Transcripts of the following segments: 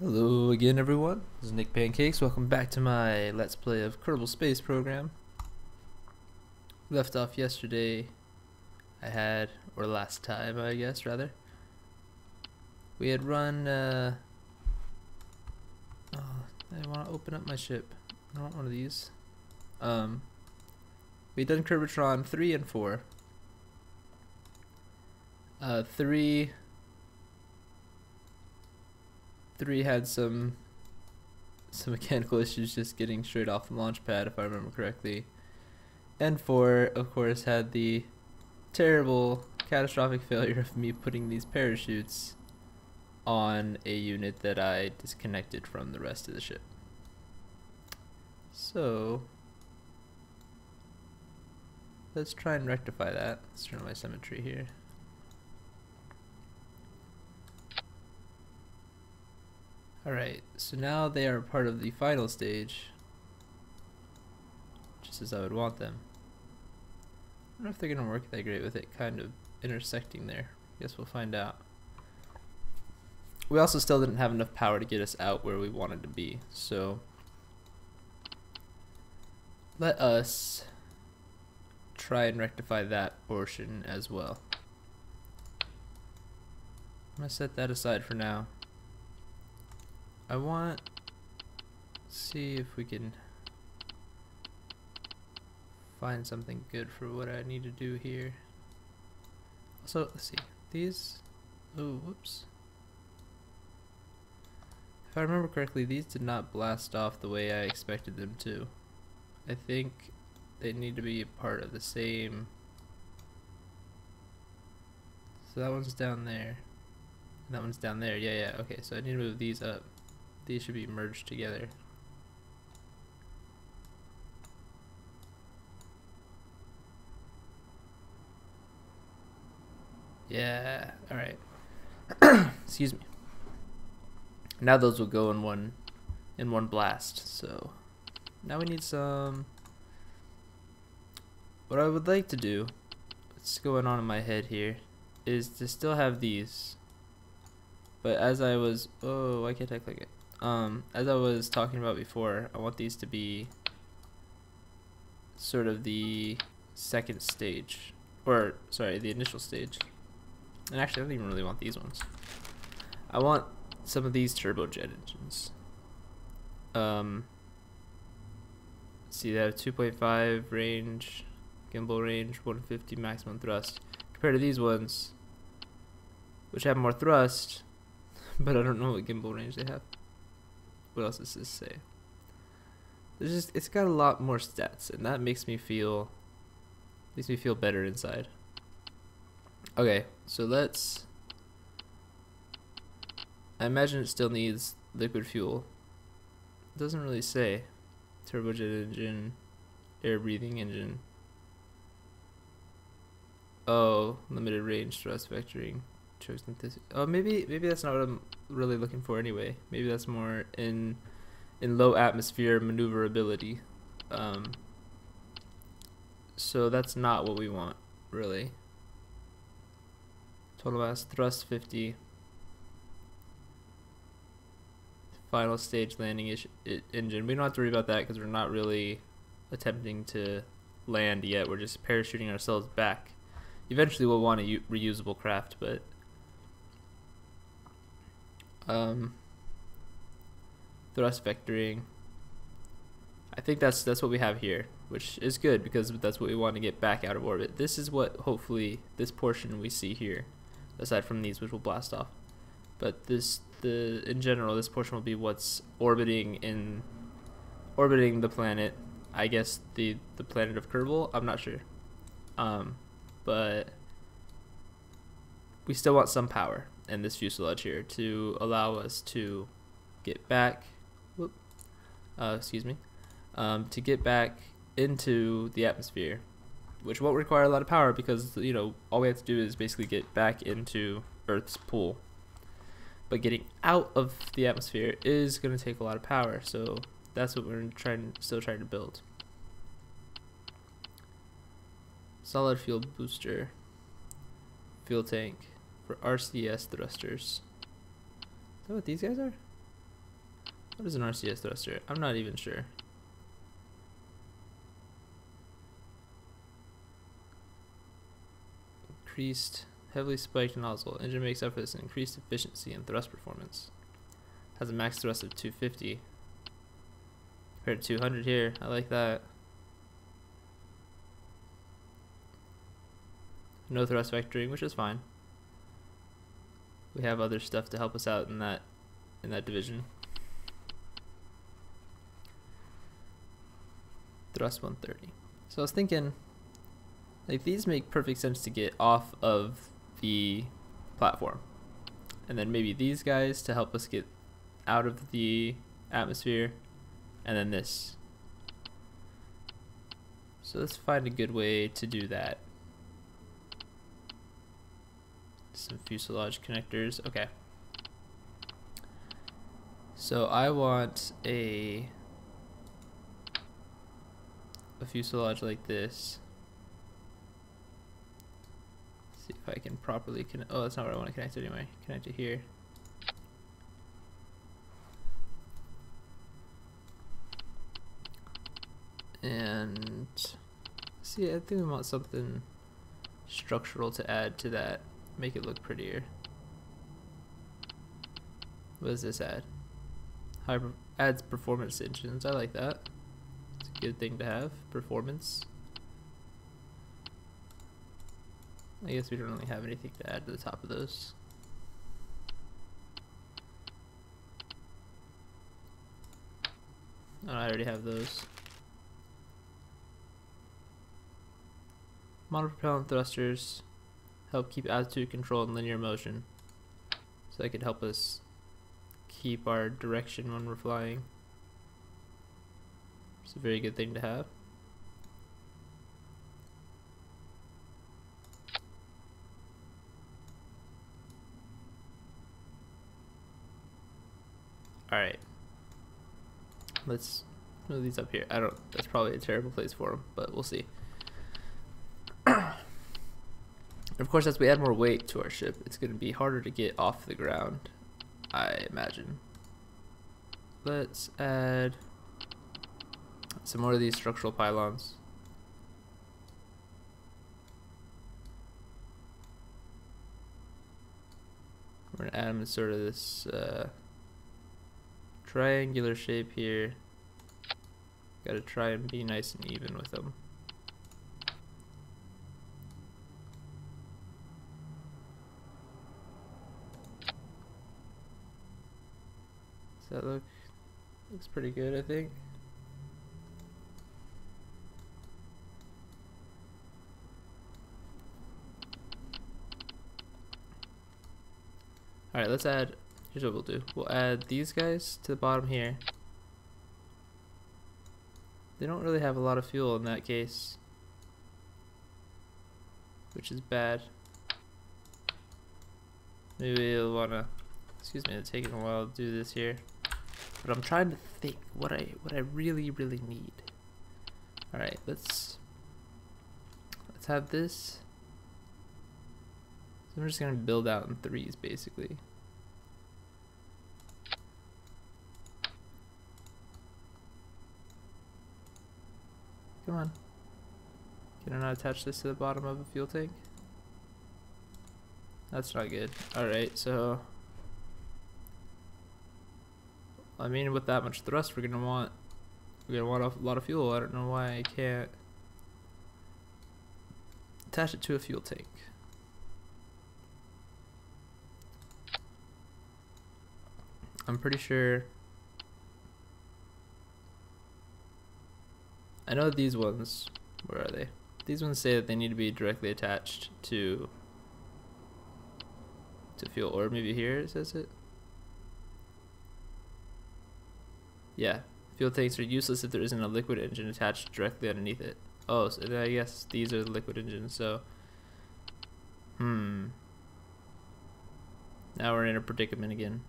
Hello again, everyone. This is Nick Pancakes. Welcome back to my Let's Play of Kerbal Space Program. Left off yesterday. Or last time, I guess, rather. We had run, oh, I want to open up my ship. I want one of these. We'd done Kerbatron 3 and 4. 3 had some mechanical issues just getting straight off the launch pad, if I remember correctly. And 4, of course, had the terrible, catastrophic failure of me putting these parachutes on a unit that I disconnected from the rest of the ship. So, let's try and rectify that. Let's turn on my symmetry here. Alright, so now they are part of the final stage, just as I would want them. I don't know if they're going to work that great with it kind of intersecting there. Guess we'll find out. We also still didn't have enough power to get us out where we wanted to be, so let us try and rectify that portion as well. I'm going to set that aside for now. I want to see if we can find something good for what I need to do here. So let's see, these, oh whoops. If I remember correctly, these did not blast off the way I expected them to. I think they need to be a part of the same. So that one's down there. And that one's down there. Yeah, okay, so I need to move these up. These should be merged together. Yeah, alright. Excuse me. Now those will go in one blast. So now we need some. What I would like to do, what's going on in my head here, is to still have these. But as I was, oh, why can't I click it? As I was talking about before, I want these to be sort of the second stage, or sorry, the initial stage. And actually, I don't even really want these ones. I want some of these turbojet engines. See, they have 2.5 range, gimbal range, 150 maximum thrust, compared to these ones, which have more thrust, but I don't know what gimbal range they have. What else does this say? There's just, it's got a lot more stats, and that makes me feel better inside. Okay, so let's, I imagine it still needs liquid fuel. It doesn't really say. Turbojet engine, air breathing engine. Oh, limited range thrust vectoring. Oh, maybe that's not what I'm really looking for anyway. Maybe that's more in low atmosphere maneuverability. So that's not what we want, really. Total mass thrust 50. Final stage landing engine. We don't have to worry about that because we're not really attempting to land yet. We're just parachuting ourselves back. Eventually we'll want a reusable craft, but thrust vectoring. I think that's what we have here, which is good because that's what we want to get back out of orbit. This is what hopefully this portion we see here, aside from these which will blast off. But in general, this portion will be what's orbiting the planet. I guess the planet of Kerbal. I'm not sure, but we still want some power in this fuselage here to allow us to get back. To get back into the atmosphere, which won't require a lot of power because all we have to do is basically get back into Earth's pool. But getting out of the atmosphere is going to take a lot of power, so that's what we're still trying to build. Solid fuel booster, fuel tank for RCS thrusters. Is that what these guys are? What is an RCS thruster? I'm not even sure. Increased, heavily spiked nozzle. Engine makes up for this increased efficiency and thrust performance. Has a max thrust of 250. Compared to 200 here. I like that. No thrust vectoring, which is fine. We have other stuff to help us out in that division. Thrust 130. So I was thinking, like, these make perfect sense to get off of the platform, and then maybe these guys to help us get out of the atmosphere, and then this. So let's find a good way to do that. Some fuselage connectors. Okay. So I want a fuselage like this. Let's see if I can properly connect. Oh, that's not where I want to connect it anyway. Connect it here. And see, I think we want something structural to add to that, make it look prettier. What does this add? Adds performance engines. I like that. It's a good thing to have. Performance. I guess we don't really have anything to add to the top of those. Oh, I already have those. Monopropellant thrusters help keep altitude control and linear motion. So that could help us keep our direction when we're flying. It's a very good thing to have. Alright. Let's move these up here. That's probably a terrible place for them, but we'll see. Of course, as we add more weight to our ship, it's going to be harder to get off the ground, I imagine. Let's add some more of these structural pylons. We're going to add them in sort of this triangular shape here. Got to try and be nice and even with them. That looks pretty good, I think. Alright, let's add, here's what we'll do. We'll add these guys to the bottom here. They don't really have a lot of fuel in that case, which is bad. Maybe we'll wanna, excuse me, it's taking a while to do this here. But I'm trying to think what I really need. All right, let's have this. So I'm just gonna build out in threes basically. Come on. Can I not attach this to the bottom of a fuel tank? That's not good. All right, so. I mean, with that much thrust, we're gonna want a lot of fuel. I don't know why I can't attach it to a fuel tank. I'm pretty sure. I know these ones. Where are they? These ones say that they need to be directly attached to fuel, or maybe here it says it. Yeah, fuel tanks are useless if there isn't a liquid engine attached directly underneath it. Oh, so I guess these are the liquid engines, so. Now we're in a predicament again.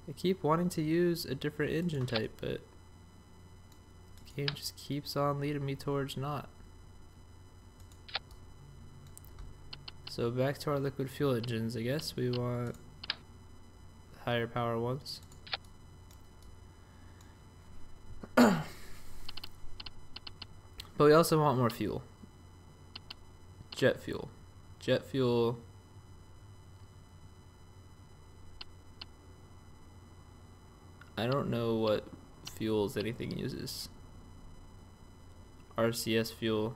I keep wanting to use a different engine type, but the game just keeps on leading me towards not. So back to our liquid fuel engines, I guess we want higher power ones. But we also want more fuel. Jet fuel. Jet fuel. I don't know what fuels anything uses. RCS fuel.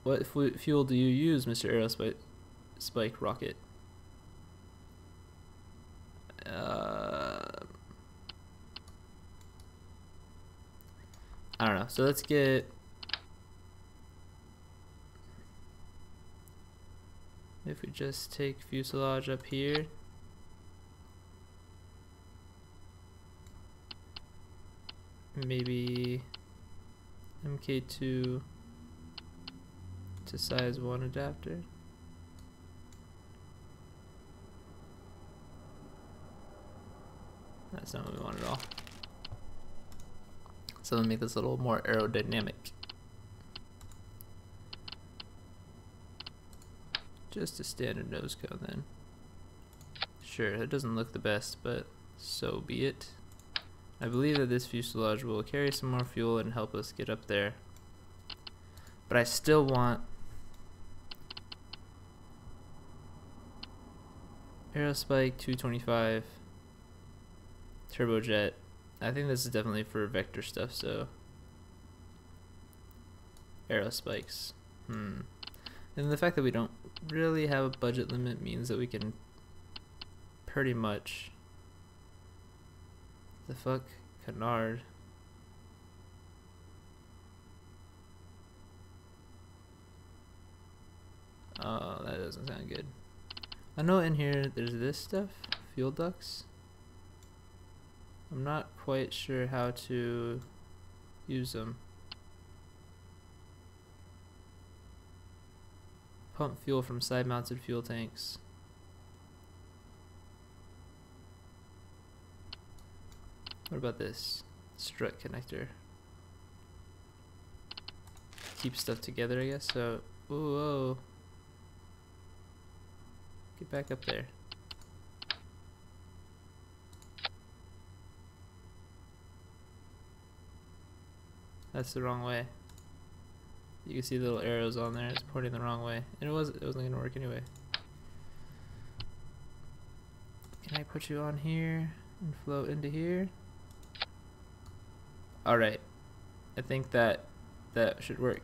What fuel do you use, Mr. Aerospike Rocket? I don't know. So let's get. If we just take fuselage up here. Maybe MK2 to size 1 adapter. That's not what we want at all. So let me make this a little more aerodynamic. Just a standard nose cone then. Sure, it doesn't look the best, but so be it. I believe that this fuselage will carry some more fuel and help us get up there. But I still want Aerospike 225 turbojet. I think this is definitely for vector stuff, so Aerospikes. And the fact that we don't really have a budget limit means that we can pretty much. The fuck? Canard. Oh, that doesn't sound good. I know in here there's this stuff, fuel ducts. I'm not quite sure how to use them. Pump fuel from side-mounted fuel tanks. What about this? Strut connector. Keep stuff together, I guess. So, ooh, whoa. Get back up there. That's the wrong way. You can see the little arrows on there. It's pointing the wrong way, and it wasn't gonna work anyway. Can I put you on here and flow into here? All right, I think that should work.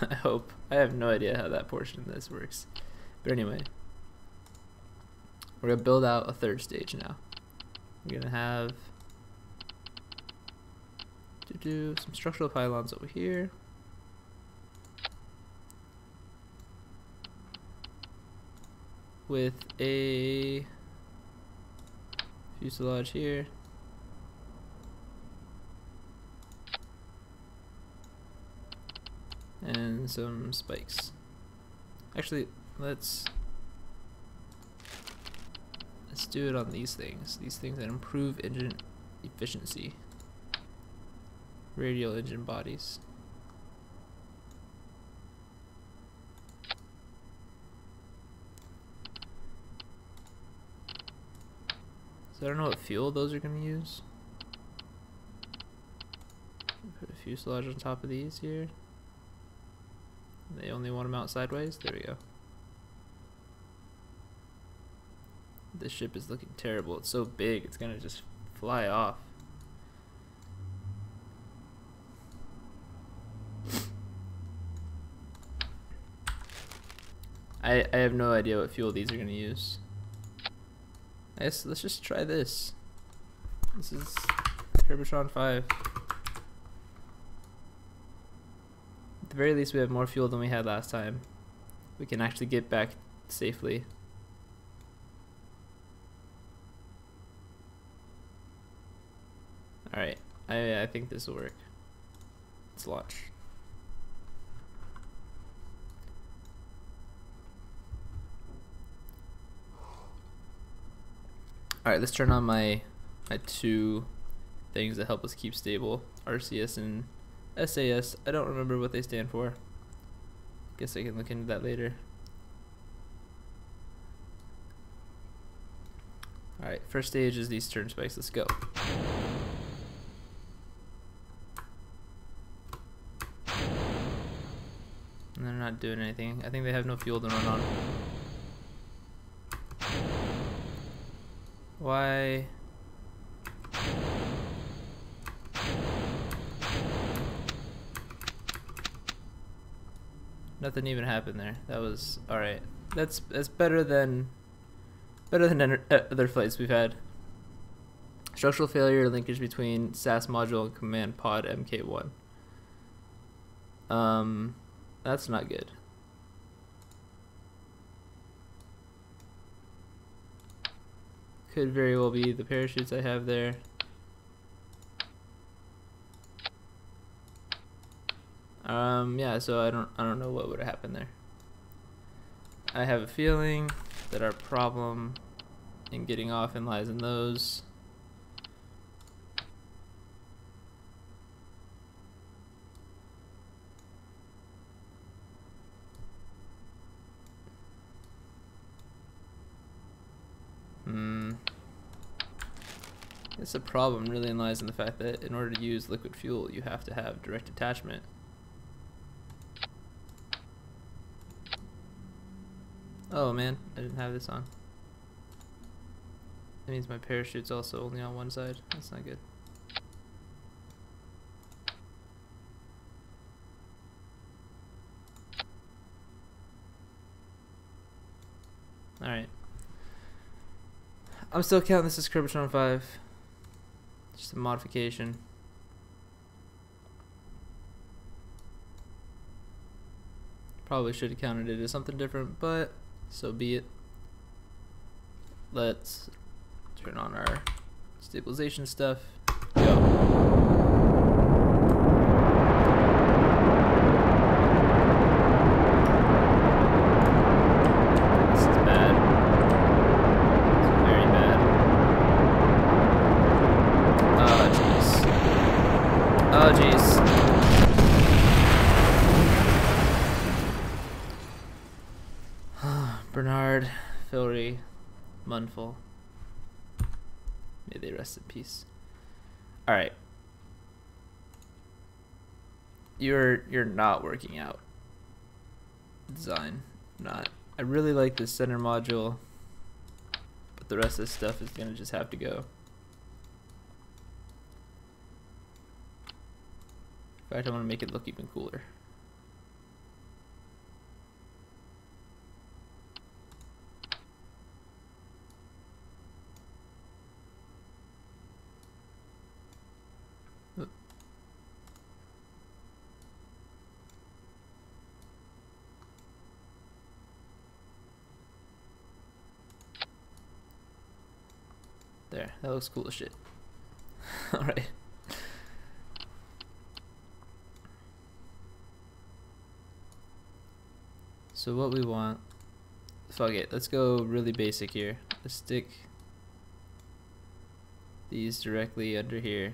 I hope. I have no idea how that portion of this works, but anyway, we're gonna build out a third stage now. We're gonna have to do some structural pylons over here. With a fuselage here. And some spikes. Actually, let's do it on these things. These things that improve engine efficiency. Radial engine bodies. So I don't know what fuel those are going to use. Put a fuselage on top of these here. They only want them out sideways. There we go. This ship is looking terrible. It's so big, it's gonna just fly off. I have no idea what fuel these are gonna use. I guess let's just try this. This is Kerbatron V. At the very least, we have more fuel than we had last time. We can actually get back safely. Alright, I think this will work. Let's launch. Alright, let's turn on my two things that help us keep stable. RCS and SAS. I don't remember what they stand for. Guess I can look into that later. Alright, first stage is these turn spikes. Let's go. And they're not doing anything. I think they have no fuel to run on. Why? Nothing even happened there. That was alright. That's better than other flights we've had. Structural failure linkage between SAS module and command pod MK1. That's not good. Could very well be the parachutes I have there. Yeah, so I don't know what would have happened there. I have a feeling that our problem in getting off and lies in those. I guess the problem really lies in the fact that in order to use liquid fuel, you have to have direct attachment. Oh man, I didn't have this on. That means my parachute's also only on one side. That's not good. Alright. I'm still counting this as Kerbatron 5. Just a modification. Probably should have counted it as something different, but so be it. Let's turn on our stabilization stuff. Go. Oh jeez. Bernard, Filry, Munful. May they rest in peace. Alright. You're not working out. Design. Not. I really like this center module, but the rest of this stuff is gonna just have to go. In fact, I want to make it look even cooler. Oop. There, that looks cool as shit. Alright. So what we want, fuck it, let's go really basic here. Let's stick these directly under here.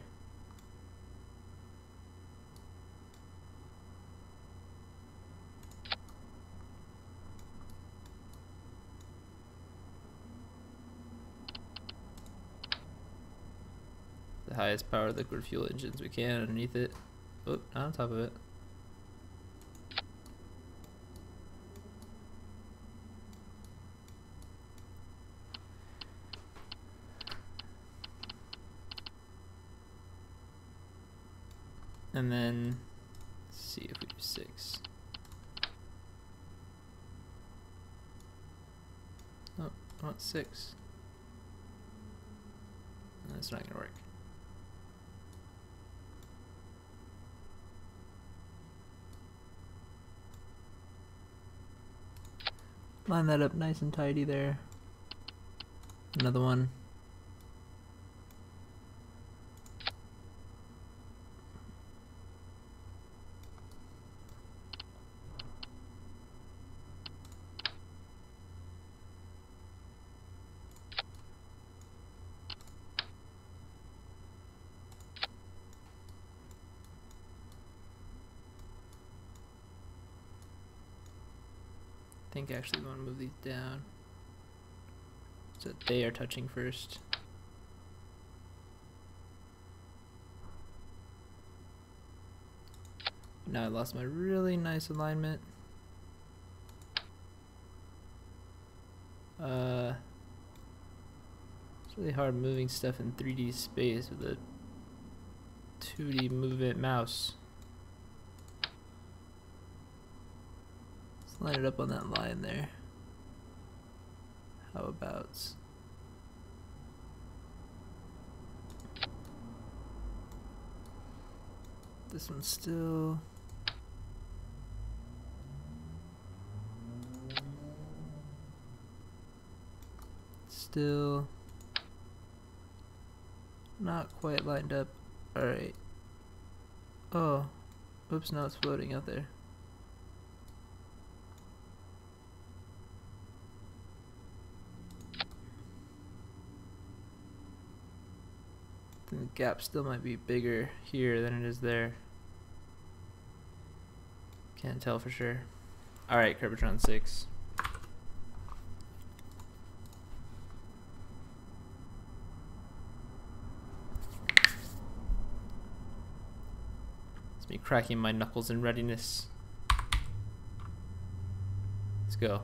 The highest power liquid fuel engines we can underneath it. Oh, not on top of it. And then let's see if we do 6. Oh, I want 6. That's not gonna work. Line that up nice and tidy there. Another one. I think actually we want to move these down. so they are touching first. Now I lost my really nice alignment. It's really hard moving stuff in 3D space with a 2D movement mouse. Let's line it up on that line there. How about... this one's still... still not quite lined up. Alright. Oh. Oops, now it's floating out there. I think the gap still might be bigger here than it is there. Can't tell for sure. Alright, Kerbatron 6. It's me cracking my knuckles in readiness. Let's go.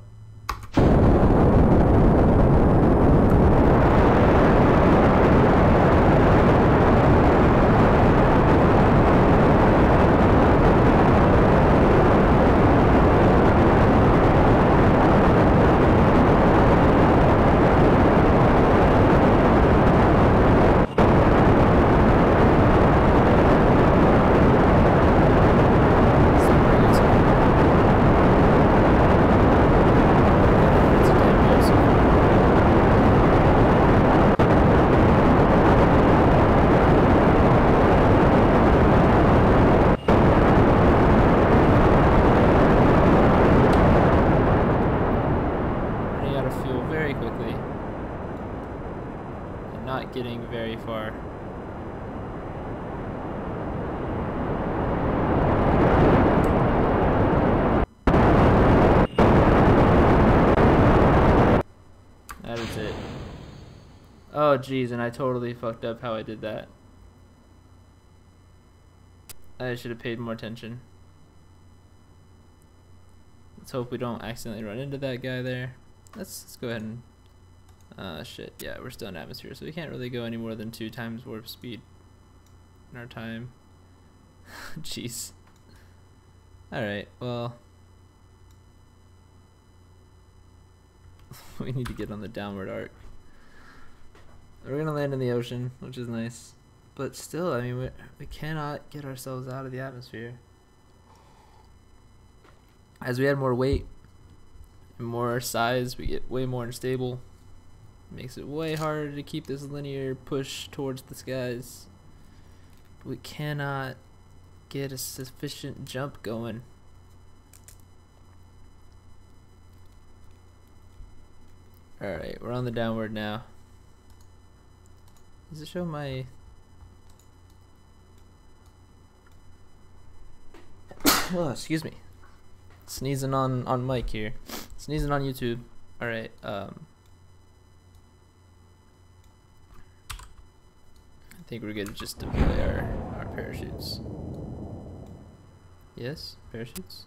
Not getting very far. That is it. Oh geez, and I totally fucked up how I did that. I should have paid more attention. Let's hope we don't accidentally run into that guy there. Let's go ahead and shit, yeah, we're still in atmosphere, so we can't really go any more than 2 times warp speed in our time. Jeez. Alright, well. We need to get on the downward arc. We're gonna land in the ocean, which is nice. But still, I mean, we cannot get ourselves out of the atmosphere. As we add more weight and more size, we get way more unstable. Makes it way harder to keep this linear push towards the skies. We cannot get a sufficient jump going. Alright, we're on the downward now. Does it show my... oh, excuse me. Sneezing on mic here. Sneezing on YouTube. Alright, I think we're good to just deploy our parachutes. Yes, parachutes.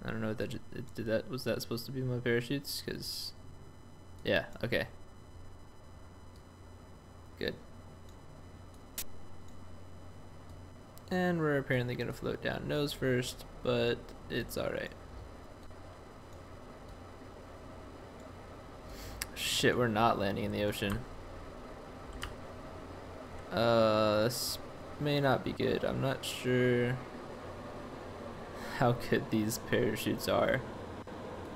I don't know what that did. That was that supposed to be my parachutes? Cause yeah, okay, good. And we're apparently gonna float down nose first, but it's all right. Shit, we're not landing in the ocean. This may not be good. I'm not sure how good these parachutes are.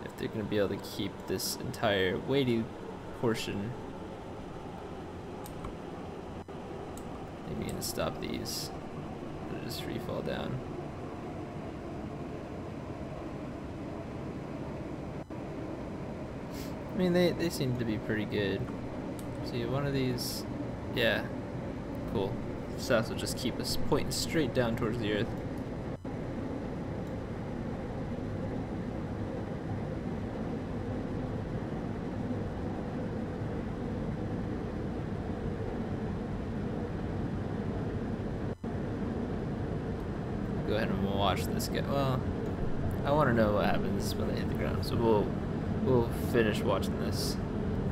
If they're gonna be able to keep this entire weighty portion. Maybe gonna stop these. Or just free fall down. I mean, they seem to be pretty good. See, one of these, yeah. Cool. So this will just keep us pointing straight down towards the earth. ahead and watch this guy. Well, I want to know what happens when they hit the ground, so we'll finish watching this,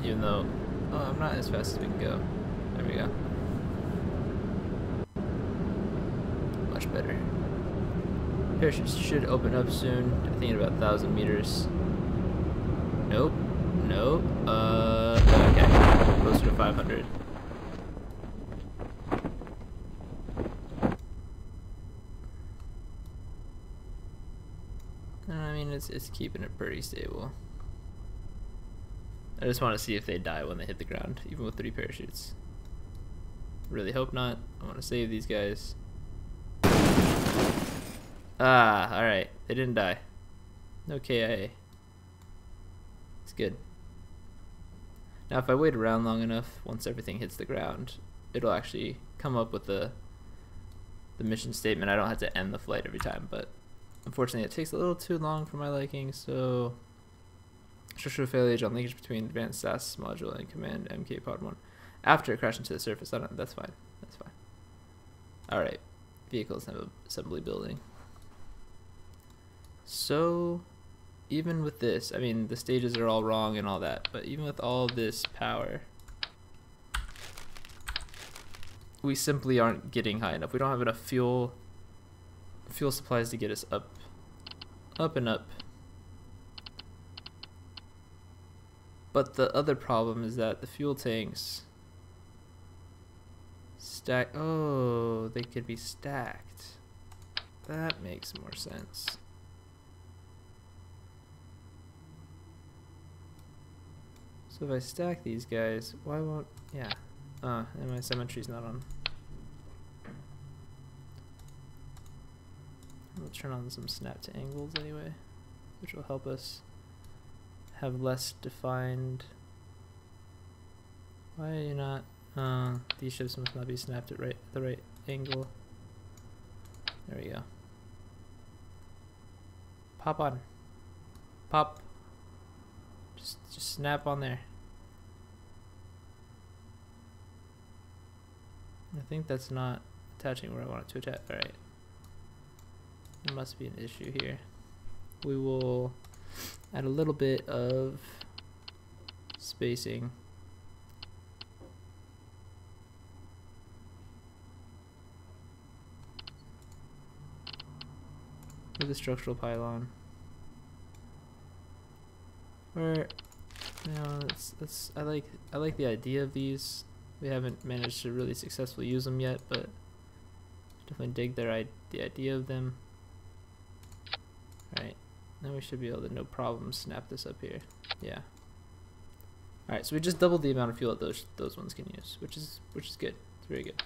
even though I'm not as fast as we can go. There we go. Much better. Parachutes should open up soon. I think in about 1,000 meters. Nope. Nope. Okay. Closer to 500. I mean, it's keeping it pretty stable. I just want to see if they die when they hit the ground, even with 3 parachutes. Really hope not. I want to save these guys. Ah, alright. They didn't die. No KIA. It's good. Now, if I wait around long enough, once everything hits the ground, it'll actually come up with the mission statement. I don't have to end the flight every time, but unfortunately, it takes a little too long for my liking, so structural failure on linkage between advanced SAS module and command MK pod 1 after crashing to the surface. I don't. That's fine. That's fine. All right. Vehicles have assembly building. So, even with this, I mean, the stages are all wrong and all that, but even with all this power, we simply aren't getting high enough. We don't have enough fuel supplies to get us up and up. But the other problem is that the fuel tanks stack. Oh, they could be stacked. That makes more sense. So if I stack these guys, why won't, yeah. And my symmetry's not on. We'll turn on some snap to angles anyway, which will help us have less defined. Why are you not? These ships must not be snapped at the right angle. There we go. Pop on. Pop. Just snap on there. I think that's not attaching where I want it to attach. Alright. There must be an issue here. We will add a little bit of spacing. With the structural pylon. Where, you know, I like the idea of these. We haven't managed to really successfully use them yet, but definitely dig the idea of them. Alright, now we should be able to no problem snap this up here. Yeah. Alright, so we just doubled the amount of fuel that those ones can use, which is good. It's very good.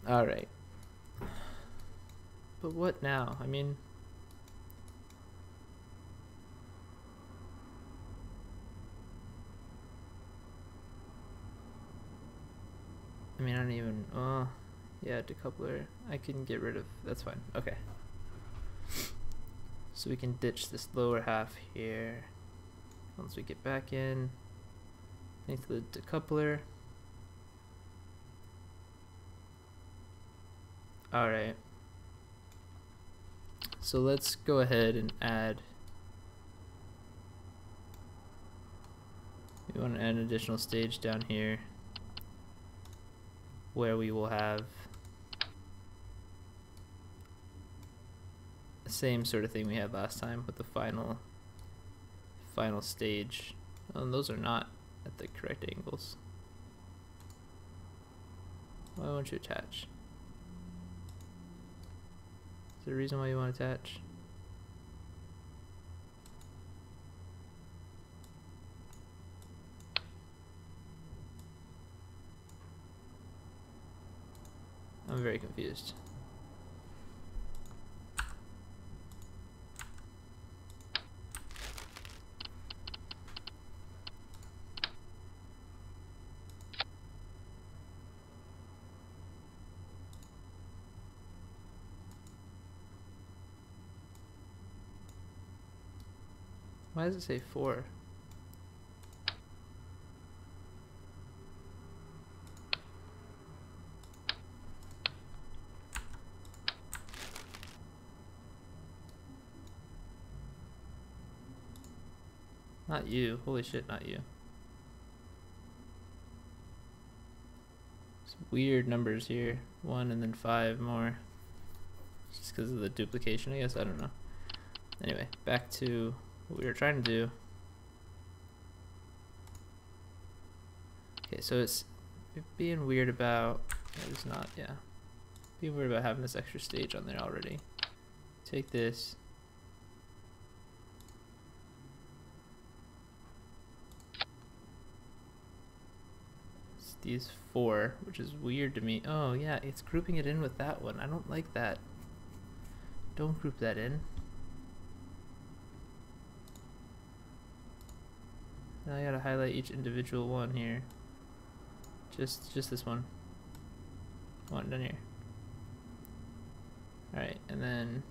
Alright. But what now? I mean, I don't even, yeah, decoupler, I can get rid of, that's fine, okay. So we can ditch this lower half here once we get back in, thanks to the decoupler. Alright, so let's go ahead and add, we want to add an additional stage down here where we will have the same sort of thing we had last time with the final stage. And those are not at the correct angles. Why won't you attach? Is there a reason why you want to attach? I'm very confused. Why does it say 4? Not you. Holy shit, not you. Some weird numbers here. 1 and then 5 more. Just because of the duplication, I guess. I don't know. Anyway, back to what we were trying to do. Okay, so it's being weird about... It's not, yeah. Being weird about having this extra stage on there already. Take this. It's these 4, which is weird to me. Oh yeah, it's grouping it in with that one. I don't like that. Don't group that in. Now I gotta highlight each individual one here. Just this one. One down here. Alright, and then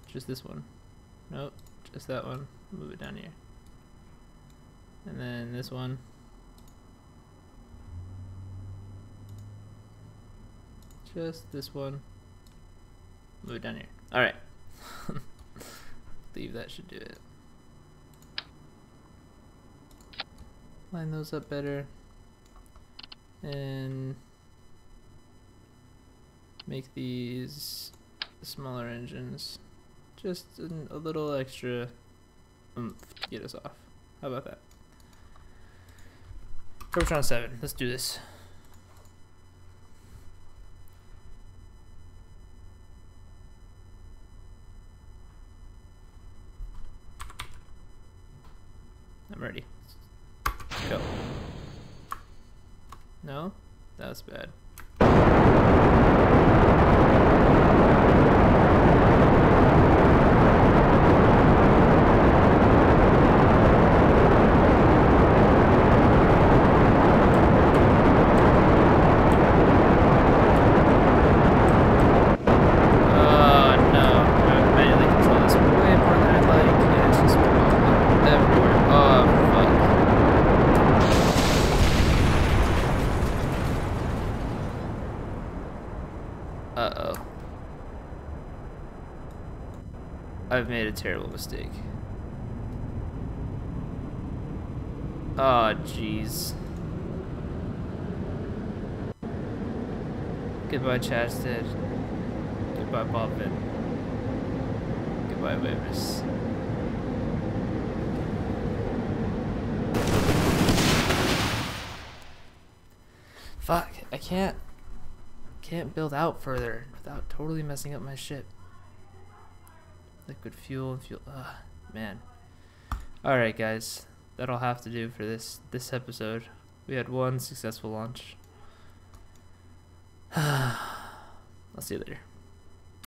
just this one. Nope, just that one. Move it down here. And then this one. Just this one. Move it down here. Alright. Believe that should do it. Line those up better. And make these smaller engines. Just a little extra oomph to get us off. How about that? Kerbatron 7. Let's do this. I'm ready. Let's go. No? That was bad. Uh-oh. I've made a terrible mistake. Oh, jeez. Goodbye, Chadstead. Goodbye, Bobbin. Goodbye, Waivers. Fuck, I can't build out further without totally messing up my ship. Liquid fuel and fuel. Ugh, man. Alright, guys. That'll have to do for this episode. We had one successful launch. I'll see you later.